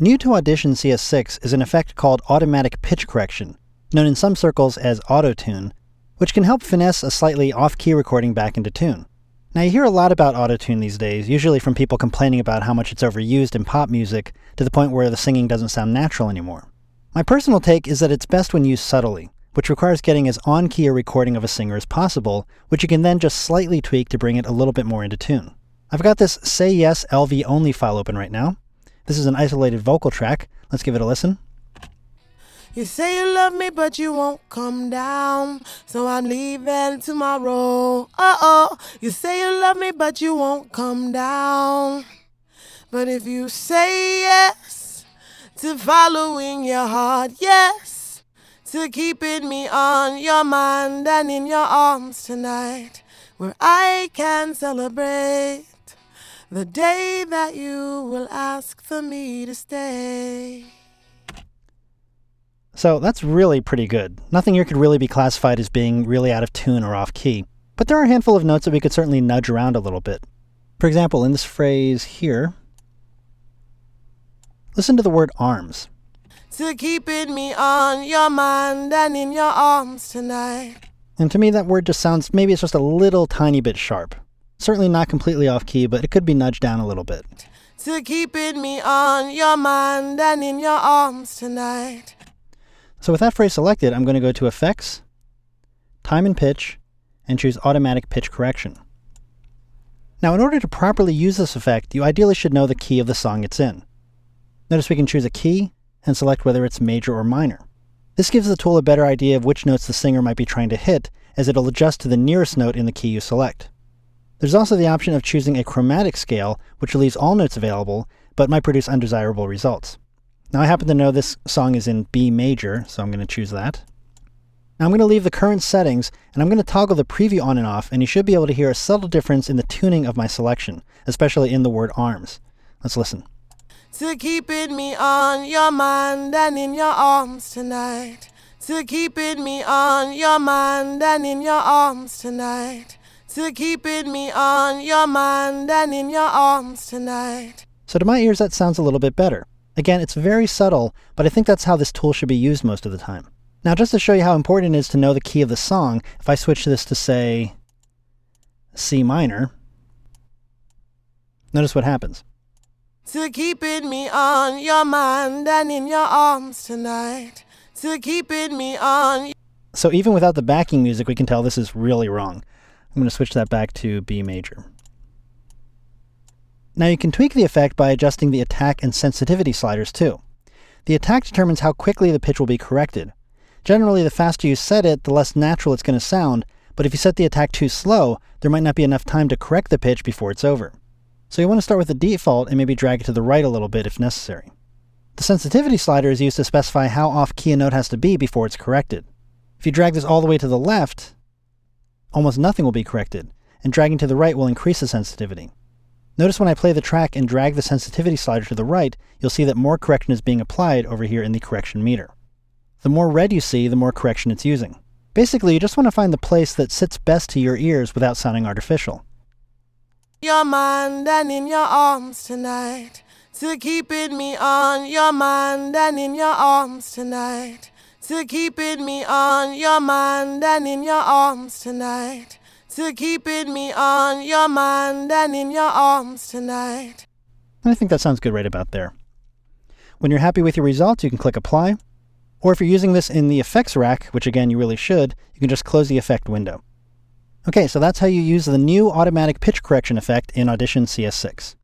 New to Audition CS6 is an effect called automatic pitch correction, known in some circles as auto-tune, which can help finesse a slightly off-key recording back into tune. Now you hear a lot about auto-tune these days, usually from people complaining about how much it's overused in pop music to the point where the singing doesn't sound natural anymore. My personal take is that it's best when used subtly, which requires getting as on-key a recording of a singer as possible, which you can then just slightly tweak to bring it a little bit more into tune. I've got this Say Yes LV Only file open right now. This is an isolated vocal track. Let's give it a listen. You say you love me, but you won't come down, so I'm leaving tomorrow. You say you love me, but you won't come down. But if you say yes to following your heart, yes to keeping me on your mind and in your arms tonight, where I can celebrate the day that you will ask for me to stay. So that's really pretty good. Nothing here could really be classified as being really out of tune or off key, but there are a handful of notes that we could certainly nudge around a little bit. For example, in this phrase here, listen to the word arms. To keeping me on your mind and in your arms tonight. And to me that word just sounds, maybe it's just a little tiny bit sharp. Certainly not completely off key, but it could be nudged down a little bit. To keeping me on your mind and in your arms tonight. So with that phrase selected, I'm going to go to Effects, Time and Pitch, and choose Automatic Pitch Correction. Now in order to properly use this effect, you ideally should know the key of the song it's in. Notice we can choose a key and select whether it's major or minor. This gives the tool a better idea of which notes the singer might be trying to hit, as it'll adjust to the nearest note in the key you select. There's also the option of choosing a chromatic scale, which leaves all notes available, but might produce undesirable results. Now I happen to know this song is in B major, so I'm going to choose that. Now I'm going to leave the current settings, and I'm going to toggle the preview on and off, and you should be able to hear a subtle difference in the tuning of my selection, especially in the word arms. Let's listen. To keeping me on your mind and in your arms tonight. To keeping me on your mind and in your arms tonight. To keeping me on your mind and in your arms tonight. So to my ears that sounds a little bit better. Again, it's very subtle, but I think that's how this tool should be used most of the time. Now just to show you how important it is to know the key of the song, if I switch this to, say, C minor, notice what happens. To keeping me on your mind and in your arms tonight. To keeping me on. So even without the backing music, we can tell this is really wrong. I'm going to switch that back to B major. Now you can tweak the effect by adjusting the attack and sensitivity sliders too. The attack determines how quickly the pitch will be corrected. Generally, the faster you set it, the less natural it's going to sound, but if you set the attack too slow, there might not be enough time to correct the pitch before it's over. So you want to start with the default and maybe drag it to the right a little bit if necessary. The sensitivity slider is used to specify how off-key a note has to be before it's corrected. If you drag this all the way to the left, almost nothing will be corrected, and dragging to the right will increase the sensitivity. Notice when I play the track and drag the sensitivity slider to the right, you'll see that more correction is being applied over here in the correction meter. The more red you see, the more correction it's using. Basically, you just want to find the place that sits best to your ears without sounding artificial. Your mind and in your arms tonight. To keeping me on your mind and in your arms tonight. To keeping me on your mind and in your arms tonight. To keeping me on your mind and in your arms tonight. I think that sounds good right about there. When you're happy with your results, you can click Apply. Or if you're using this in the effects rack, which again you really should, you can just close the effect window. Okay, so that's how you use the new automatic pitch correction effect in Audition CS6.